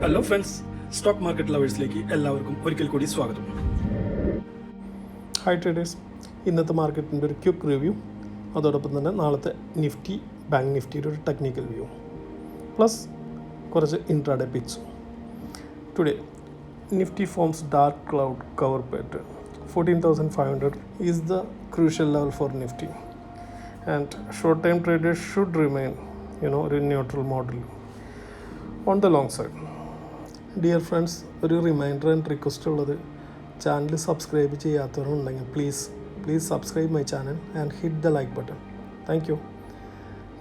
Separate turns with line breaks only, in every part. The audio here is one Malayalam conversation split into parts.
ഹലോ ഫ്രണ്ട്സ്, സ്റ്റോക്ക് മാർക്കറ്റ് ലവേഴ്സിലേക്ക് എല്ലാവർക്കും ഒരിക്കൽ കൂടി സ്വാഗതം.
ഹായ് ട്രേഡേഴ്സ്, ഇന്നത്തെ മാർക്കറ്റിൻ്റെ ഒരു ക്വിക്ക് റിവ്യൂ, അതോടൊപ്പം തന്നെ നാളത്തെ നിഫ്റ്റി ബാങ്ക് നിഫ്റ്റിയുടെ ഒരു ടെക്നിക്കൽ വ്യൂ പ്ലസ് കുറച്ച് ഇൻട്രാഡേ പിക്സും. Today Nifty forms dark cloud cover pattern. 14,500 is the crucial level for Nifty, and short-term traders should remain, in neutral model on the long side. Dear friends, ഒരു റിമൈൻഡർ ആൻഡ് റിക്വസ്റ്റ് ഉള്ളത്, ചാനൽ സബ്സ്ക്രൈബ് ചെയ്യാത്തവരുണ്ടെങ്കിൽ please subscribe my channel and hit the like button. Thank you.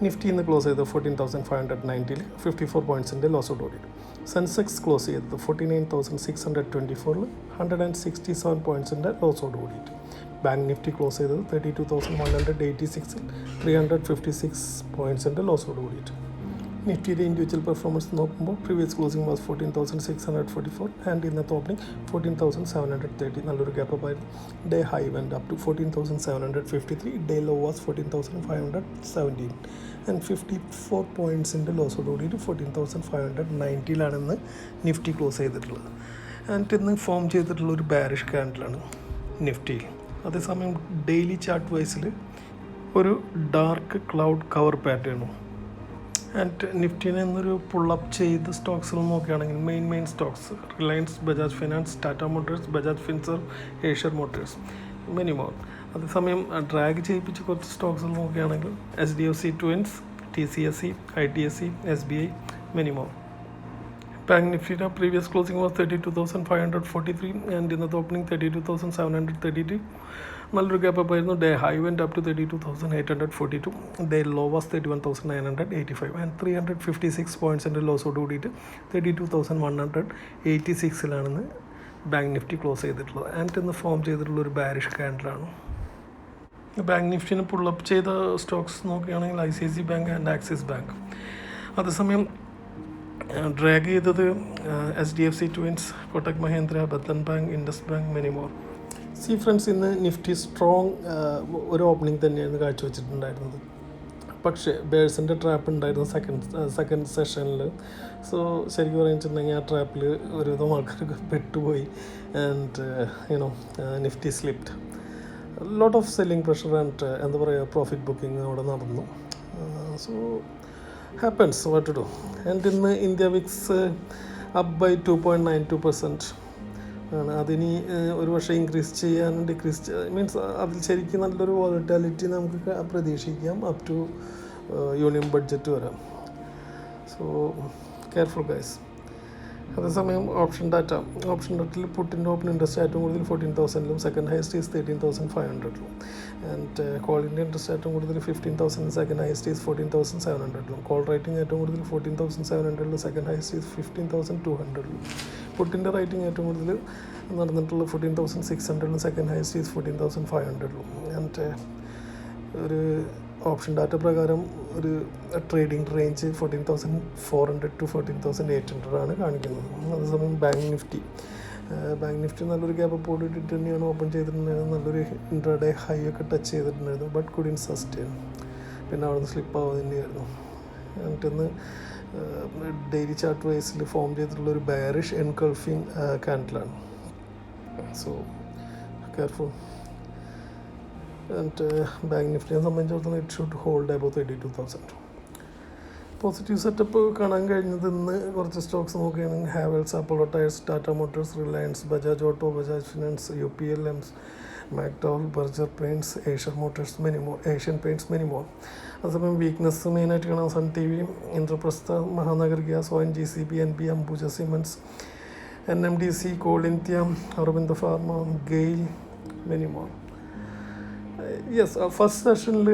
Nifty ഇന്ന് ക്ലോസ് ചെയ്തത് 14,590 54 പോയിൻറ്റ്സിൻ്റെ ലോസോട് ഓടിയിട്ട്. സെൻസെക്സ് ക്ലോസ് ചെയ്തത് 49,624 167 പോയിൻറ്റ്സിൻ്റെ ലോസോട് ഓടിയിട്ട്. ബാങ്ക് നിഫ്റ്റി ക്ലോസ് ചെയ്തത് 32,186 356 പോയിൻറ്റ്സിൻ്റെ ലോസോട് ഓടിയിട്ട്. നിഫ്റ്റിയുടെ ഇൻഡിവിജ്വൽ പെർഫോമൻസ് നോക്കുമ്പോൾ പ്രീവിയസ് ക്ലോസിംഗ് വാസ് 14,644 ആൻഡ് ഇന്നത്തെ ഓപ്പണിംഗ് 14,730. നല്ലൊരു ഗ്യാപ്പ് അപ്പ് ആയിരുന്നു. Day high went up to 14,753. Day low was 14,517 and 54 പോയിൻറ്റ്സിൻ്റെ ലോസോട് കൂടിയിട്ട് 14,590 ഇന്ന് നിഫ്റ്റി ക്ലോസ് ചെയ്തിട്ടുള്ളത്. ആൻഡ് ഇന്ന് ഫോം ചെയ്തിട്ടുള്ള ഒരു ബാരിഷ് ക്യാൻഡിലാണ് നിഫ്റ്റിയിൽ. അതേസമയം ഡെയിലി ചാർട്ട് വൈസിൽ ഒരു ഡാർക്ക് ക്ലൗഡ് കവർ പാറ്റേണും. ആൻഡ് നിഫ്റ്റിനെ ഇന്നൊരു പുള്ളപ്പ് ചെയ്ത് സ്റ്റോക്സിൽ നോക്കുകയാണെങ്കിൽ main stocks Reliance, Bajaj Finance, Tata Motors, Bajaj Finserv, Eicher Motors, many more. അതേസമയം ഡ്രാഗ് ചെയ്യിപ്പിച്ച് കുറച്ച് സ്റ്റോക്സിൽ നോക്കുകയാണെങ്കിൽ HDFC twins, TCSE, ITSE, SBI, many more. Bank നിഫ്റ്റിയുടെ പ്രീവിയസ് ക്ലോസിംഗ് വാസ് 32,543 ആൻഡ് ഇന്നത്തെ ഓപ്പണിംഗ് 32,732. നല്ലൊരു ഗ്യാപ്പ് അപ്പ് ആയിരുന്നു. Day high went up to 32,842. Day low was 31,985 and 356 പോയിൻറ്റ്സിൻ്റെ ലോസോട് കൂടിയിട്ട് 32,186 ബാങ്ക് നിഫ്റ്റി ക്ലോസ് ചെയ്തിട്ടുള്ളത്. ആൻഡ് ഇന്ന് ഫോം ചെയ്തിട്ടുള്ള ഒരു ബാരിഷ് ക്യാൻഡിലാണ്. ബാങ്ക് നിഫ്റ്റിനെ പുള്ളപ്പ് ചെയ്ത സ്റ്റോക്സ് നോക്കുകയാണെങ്കിൽ ICICI bank and Axis bank. അതേസമയം ഡ്രാഗ് ചെയ്തത് HDFC twins, Kotak Mahindra, Bandhan bank, Indus bank, many more. See friends, ഇന്ന് നിഫ്റ്റി സ്ട്രോങ് ഒരു ഓപ്പണിംഗ് തന്നെയായിരുന്നു കാഴ്ചവെച്ചിട്ടുണ്ടായിരുന്നത്. പക്ഷേ ബേഴ്സിൻ്റെ ട്രാപ്പ് ഉണ്ടായിരുന്നു സെക്കൻഡ് സെഷനിൽ. സോ ശരിക്കും പറഞ്ഞിട്ടുണ്ടെങ്കിൽ ആ ട്രാപ്പിൽ ഒരുവിധം ആൾക്കാർക്ക് പെട്ടുപോയി. And Nifty slipped. Lot of selling pressure and എന്താ പറയുക, പ്രോഫിറ്റ് ബുക്കിംഗ് അവിടെ നടന്നു. So happens, what to do. And ഇന്ന് ഇന്ത്യ വിക്സ് അപ്പ് ബൈ 2.92% ആണ്. അതിനി ഒരു പക്ഷേ ഇൻക്രീസ് ചെയ്യാൻ ഡിക്രീസ് മീൻസ് അതിൽ ശരിക്കും നല്ലൊരു വോളറ്റാലിറ്റി നമുക്ക് പ്രതീക്ഷിക്കാം അപ് ടു യൂണിയൻ ബഡ്ജറ്റ് വരാം. So careful guys. അതേസമയം ഓപ്ഷൻ ഡാറ്റയിൽ പുട്ടിൻ്റെ ഓപ്പൺ ഇൻട്രസ്റ്റ് ഏറ്റവും കൂടുതൽ 14,000 സെക്കൻഡ് ഹയസ്റ്റ് ഈസ് 13,500 ആൻഡ് കോളിൻ്റെ ഇൻട്രസ്റ്റ് ഏറ്റവും കൂടുതൽ 15,000 second highest is 14,700 call rating ഏറ്റവും കൂടുതൽ 14,700 സെക്കൻഡ് ഹയസ്റ്റ് ഈസ് 15,200 പുട്ടിൻ്റെ റേറ്റിംഗ് ഏറ്റവും കൂടുതൽ നടന്നിട്ടുള്ള 14,600 സെക്കൻഡ് ഹയസ്റ്റ് ഈസ് 14,500 ആൻഡ് ഒരു ഓപ്ഷൻ ഡാറ്റ പ്രകാരം ഒരു ട്രേഡിംഗ് റേഞ്ച് 14,400 to 14,800 ആണ് കാണിക്കുന്നത്. അതേസമയം ബാങ്ക് നിഫ്റ്റി നല്ലൊരു ഗ്യാപ്പ് പോയിട്ട് തന്നെയാണ് ഓപ്പൺ ചെയ്തിട്ടുണ്ടായിരുന്നത്. നല്ലൊരു ഇൻട്രാഡേ ഹൈ ഒക്കെ ടച്ച് ചെയ്തിട്ടുണ്ടായിരുന്നു. But couldn't sustain. പിന്നെ അവിടെ നിന്ന് സ്ലിപ്പ് ആവുക തന്നെയായിരുന്നു. എന്നിട്ടിന്ന് ഡെയിലി ചാർട്ട് വൈസിൽ ഫോം ചെയ്തിട്ടുള്ള ഒരു ബാരിഷ് എൻകൾഫിങ് ക്യാൻഡിലാണ്. So careful. ആൻഡ് ബാങ്ക് നിഫ്റ്റിയെ സംബന്ധിച്ചിടത്തോളം it should hold about 32,000. Positive setup കാണാൻ കഴിഞ്ഞത് ഇന്ന് കുറച്ച് സ്റ്റോക്സ് നോക്കുകയാണെങ്കിൽ Havells, Apollo Tyres, Tata Motors, Reliance, Bajaj Auto, Bajaj Finance, UPL, McDowell, Berger Paints, Eicher Motors, Asian Paints, many more. അതേസമയം വീക്ക്നെസ് മെയിനായിട്ട് കാണാൻ Sun TV, Indraprastha, Mahanagar gas, ONGC, NB, Ambuja cements, NMDC, coal India, Aurobindo pharma, GAIL, many more. Yes, first സെഷനിൽ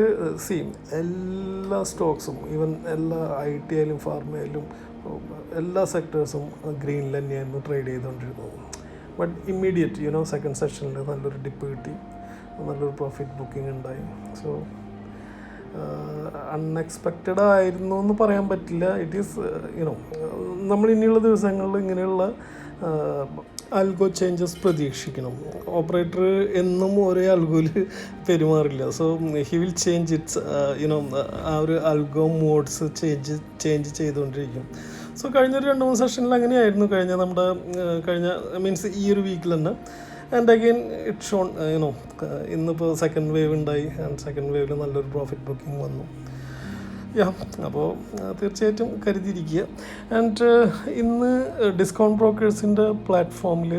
എല്ലാ സ്റ്റോക്സും ഈവൻ എല്ലാ IT ആയാലും ഫാർമ ആയാലും എല്ലാ സെക്ടേഴ്സും ഗ്രീനിൽ തന്നെയായിരുന്നു ട്രേഡ് ചെയ്തുകൊണ്ടിരുന്നത്. ബട്ട് ഇമ്മീഡിയറ്റ് സെക്കൻഡ് സെഷനിൽ നല്ലൊരു ഡിപ്പ് കിട്ടി, നല്ലൊരു പ്രോഫിറ്റ് ബുക്കിംഗ് ഉണ്ടായി. സോ അൺഎക്സ്പെക്റ്റഡ് ആയിരുന്നു എന്ന് പറയാൻ പറ്റില്ല. ഇറ്റ് ഈസ് നമ്മൾ ഇനിയുള്ള ദിവസങ്ങളിൽ ഇങ്ങനെയുള്ള ആൽഗോ ചേഞ്ചസ് പ്രതീക്ഷിക്കണം. ഓപ്പറേറ്റർ എന്നും ഒരേ ആൽഗോയിൽ പെരുമാറില്ല. So he will change its ആ ഒരു ആൽഗോ മോഡ്സ് ചേഞ്ച് ചെയ്തുകൊണ്ടിരിക്കും. സോ കഴിഞ്ഞൊരു 2-3 സെഷനിൽ അങ്ങനെയായിരുന്നു കഴിഞ്ഞ മീൻസ് ഈ ഒരു വീക്കിൽ തന്നെ. And again it shown you know ഇന്നിപ്പോൾ സെക്കൻഡ് വേവ് ഉണ്ടായി. ആൻഡ് സെക്കൻഡ് വേവിൽ നല്ലൊരു പ്രോഫിറ്റ് ബുക്കിംഗ് വന്നു. അപ്പോൾ തീർച്ചയായിട്ടും കരുതിയിരിക്കുക. ആൻഡ് ഇന്ന് ഡിസ്കൗണ്ട് ബ്രോക്കേഴ്സിൻ്റെ പ്ലാറ്റ്ഫോമിൽ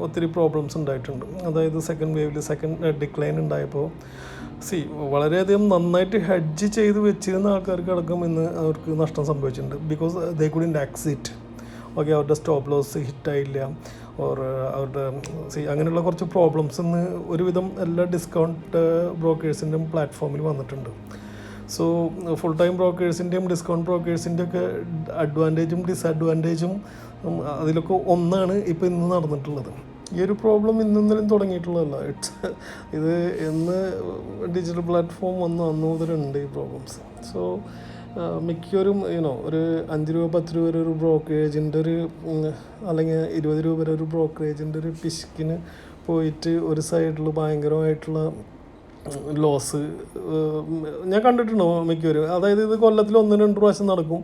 ഒത്തിരി പ്രോബ്ലംസ് ഉണ്ടായിട്ടുണ്ട്. അതായത് സെക്കൻഡ് വേവിൽ ഡിക്ലൈൻ ഉണ്ടായപ്പോൾ വളരെയധികം നന്നായിട്ട് ഹെഡ്ജ് ചെയ്ത് വെച്ചിരുന്ന ആൾക്കാർക്ക് അടക്കം ഇന്ന് അവർക്ക് നഷ്ടം സംഭവിച്ചിട്ടുണ്ട്. Because they couldn't exit. Okay, അവരുടെ സ്റ്റോപ്പ് ലോസ് ഹിറ്റായില്ല, ഓർ അവരുടെ അങ്ങനെയുള്ള കുറച്ച് പ്രോബ്ലംസ് ഇന്ന് ഒരുവിധം എല്ലാ ഡിസ്കൗണ്ട് ബ്രോക്കേഴ്സിൻ്റെയും പ്ലാറ്റ്ഫോമിൽ വന്നിട്ടുണ്ട്. സോ ഫുൾ ടൈം ബ്രോക്കേഴ്സിൻ്റെയും ഡിസ്കൗണ്ട് ബ്രോക്കേഴ്സിൻ്റെ ഒക്കെ അഡ്വാൻറ്റേജും ഡിസഡ്വാൻറ്റേജും അതിലൊക്കെ ഒന്നാണ് ഇപ്പോൾ ഇന്ന് നടന്നിട്ടുള്ളത്. ഈ ഒരു പ്രോബ്ലം ഇന്നൊന്നിലും തുടങ്ങിയിട്ടുള്ളതല്ല. ഇത് എന്ന് ഡിജിറ്റൽ പ്ലാറ്റ്ഫോം വന്നു അന്ന് മുതലുണ്ട് ഈ പ്രോബ്ലംസ്. സോ മിക്കവരും ഒരു 5 രൂപ 10 രൂപ വരെ ഒരു ബ്രോക്കറേജിൻ്റെ അല്ലെങ്കിൽ 20 രൂപ വരെ ഒരു ബ്രോക്കറേജിൻ്റെ ഒരു പിശുക്കിന് പോയിട്ട് ഒരു സൈഡിൽ ഭയങ്കരമായിട്ടുള്ള ലോസ് ഞാൻ കണ്ടിട്ടുണ്ടോ മിക്കവരും. അതായത് ഇത് കൊല്ലത്തിൽ 1-2 പ്രാവശ്യം നടക്കും.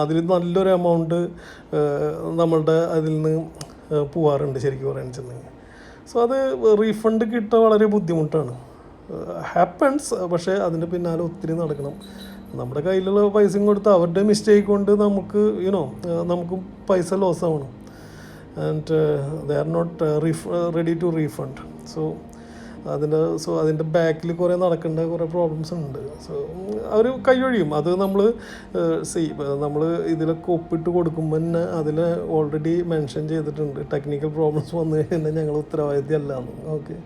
അതിൽ നല്ലൊരു എമൗണ്ട് നമ്മളുടെ അതിൽ നിന്ന് പോവാറുണ്ട് ശരിക്കും പറയുകയാണെന്നുണ്ടെങ്കിൽ. സോ അത് റീഫണ്ട് കിട്ടാൻ വളരെ ബുദ്ധിമുട്ടാണ്. ഹാപ്പൻസ്. പക്ഷേ അതിൻ്റെ പിന്നാലെ ഒത്തിരി നടക്കണം. നമ്മുടെ കയ്യിലുള്ള പൈസയും കൊടുത്ത് അവരുടെ മിസ്റ്റേക്ക് കൊണ്ട് നമുക്ക് പൈസ ലോസ് ആവണം. And they are not ready to refund. So അതിൻ്റെ ബാക്കിൽ കുറേ നടക്കേണ്ട കുറേ പ്രോബ്ലംസ് ഉണ്ട്. സോ അവർ കൈയൊഴിയും. അത് നമ്മൾ ഇതിലൊക്കെ ഒപ്പിട്ട് കൊടുക്കുമ്പോൾ തന്നെ അതിൽ ഓൾറെഡി മെൻഷൻ ചെയ്തിട്ടുണ്ട് ടെക്നിക്കൽ പ്രോബ്ലംസ് വന്നു കഴിഞ്ഞാൽ ഞങ്ങൾ ഉത്തരവാദിത്തമല്ല എന്ന്. Okay,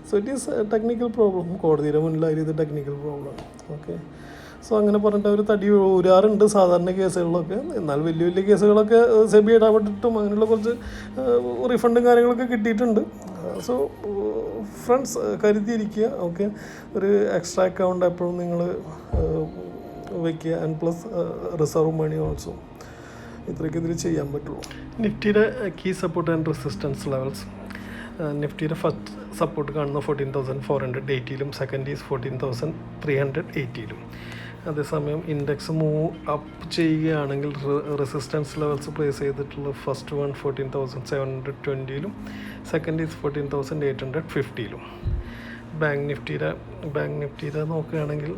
so it is technical problem. കോടതിയുടെ മുന്നിലായാലും ഇത് ടെക്നിക്കൽ പ്രോബ്ലം. ഓക്കെ, സോ അങ്ങനെ പറഞ്ഞിട്ട് അവർ തടി ഊരാറുണ്ട് സാധാരണ കേസുകളിലൊക്കെ. എന്നാൽ വലിയ വലിയ കേസുകളൊക്കെ സെബി ഇടപെട്ടിട്ടും അങ്ങനെയുള്ള കുറച്ച് റീഫണ്ടും കാര്യങ്ങളൊക്കെ കിട്ടിയിട്ടുണ്ട്. സോ ഫ്രണ്ട്സ് കരുതിയിരിക്കുക. ഓക്കെ, ഒരു എക്സ്ട്രാ അക്കൗണ്ട് എപ്പോഴും നിങ്ങൾ വയ്ക്കുക. And plus reserve money also. ഇത്രയ്ക്ക് ഇതിൽ ചെയ്യാൻ പറ്റുള്ളൂ. നിഫ്റ്റിയുടെ key support and resistance levels. നിഫ്റ്റിയുടെ ഫസ്റ്റ് സപ്പോർട്ട് കാണുന്ന 14,480-ലും സെക്കൻഡ് ഈസ് 14,380-ലും. അതേസമയം ഇൻഡെക്സ് മൂവ് അപ്പ് ചെയ്യുകയാണെങ്കിൽ റെസിസ്റ്റൻസ് ലെവൽസ് പ്ലേസ് ചെയ്തിട്ടുള്ള ഫസ്റ്റ് വൺ 14,720-ലും സെക്കൻഡ് ഈസ് 14,850-ലും. ബാങ്ക് നിഫ്റ്റിയുടെ നോക്കുകയാണെങ്കിൽ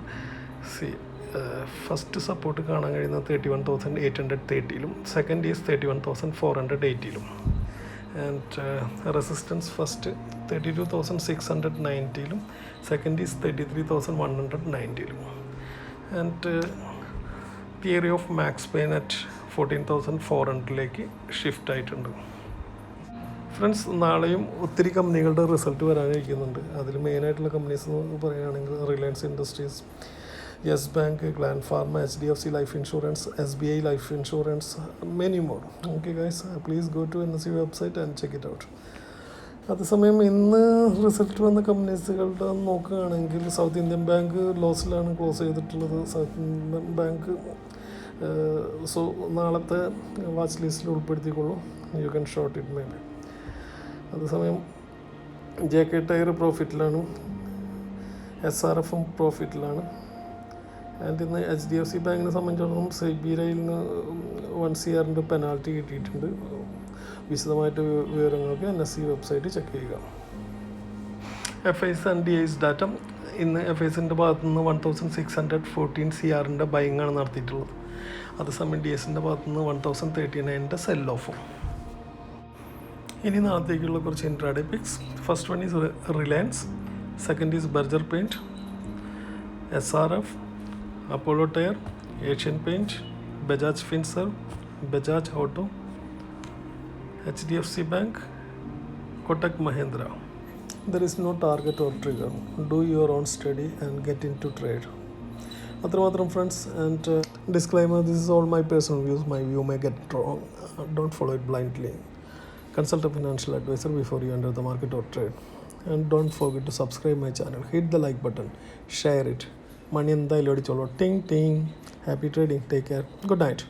ഫസ്റ്റ് സപ്പോർട്ട് കാണാൻ കഴിയുന്നത് 31,830-ലും സെക്കൻഡ് ഈസ് 31,480-ലും. ആൻഡ് റെസിസ്റ്റൻസ് ഫസ്റ്റ് 32,690-ലും second is 33,190-ലും. And theory of max pain at 14,400-ലേക്ക് ഷിഫ്റ്റ് ആയിട്ടുണ്ട്. ഫ്രണ്ട്സ്, നാളെയും ഒത്തിരി കമ്പനികളുടെ റിസൾട്ട് വരാനിരിക്കുന്നുണ്ട്. അതിൽ മെയിനായിട്ടുള്ള കമ്പനീസ് എന്ന് പറയുകയാണെങ്കിൽ Reliance Industries, Yes Bank, Gland Pharma, HDFC Life Insurance, SBI Life Insurance, many more. Okay guys, please go to NSE website and check it out. അതേസമയം ഇന്ന് റിസൾട്ട് വന്ന കമ്പനീസുകളുടെ നോക്കുകയാണെങ്കിൽ സൗത്ത് ഇന്ത്യൻ ബാങ്ക് ലോസിലാണ് ക്ലോസ് ചെയ്തിട്ടുള്ളത്. സൗത്ത് ഇന്ത്യൻ ബാങ്ക് സോ നാളത്തെ വാച്ച് ലിസ്റ്റിൽ ഉൾപ്പെടുത്തിക്കൊള്ളൂ. You can short it may be. അതേസമയം JK ടയർ പ്രോഫിറ്റിലാണ്, SRFും പ്രോഫിറ്റിലാണ്. ആൻഡ് ഇന്ന് HDFC ബാങ്കിനെ സംബന്ധിച്ചിടത്തോളം സെബിയിൽ നിന്ന് 1 CR പെനാൽറ്റി കിട്ടിയിട്ടുണ്ട്. വിശദമായിട്ട് വിവരങ്ങൾക്ക് NSE വെബ്സൈറ്റ് ചെക്ക് ചെയ്യുക. FIs and DIs data. ഇന്ന് FIസിൻ്റെ ഭാഗത്തു നിന്ന് 1,614 CR ബൈങ്ങാണ് നടത്തിയിട്ടുള്ളത്. അതേസമയം DIസിൻ്റെ ഭാഗത്തു നിന്ന് 1,039 സെൽ ഓഫും. ഇനി നാളത്തേക്കുള്ള കുറച്ച് intraday picks. First one is Reliance, second is Berger paint, SRF, Apollo tyre, Asian paint, Bajaj Finserv, Bajaj auto, HDFC Bank, Kotak Mahindra. There is no target or trigger. Do your own study and get into trade. Athramatram friends, and disclaimer, this is all my personal views. My view may get wrong. Don't follow it blindly. Consult a financial advisor before you enter the market or trade. And don't forget to subscribe my channel. Hit the like button. Share it. Money endayilum adicholo. Ting ting. Happy trading. Take care. Good night.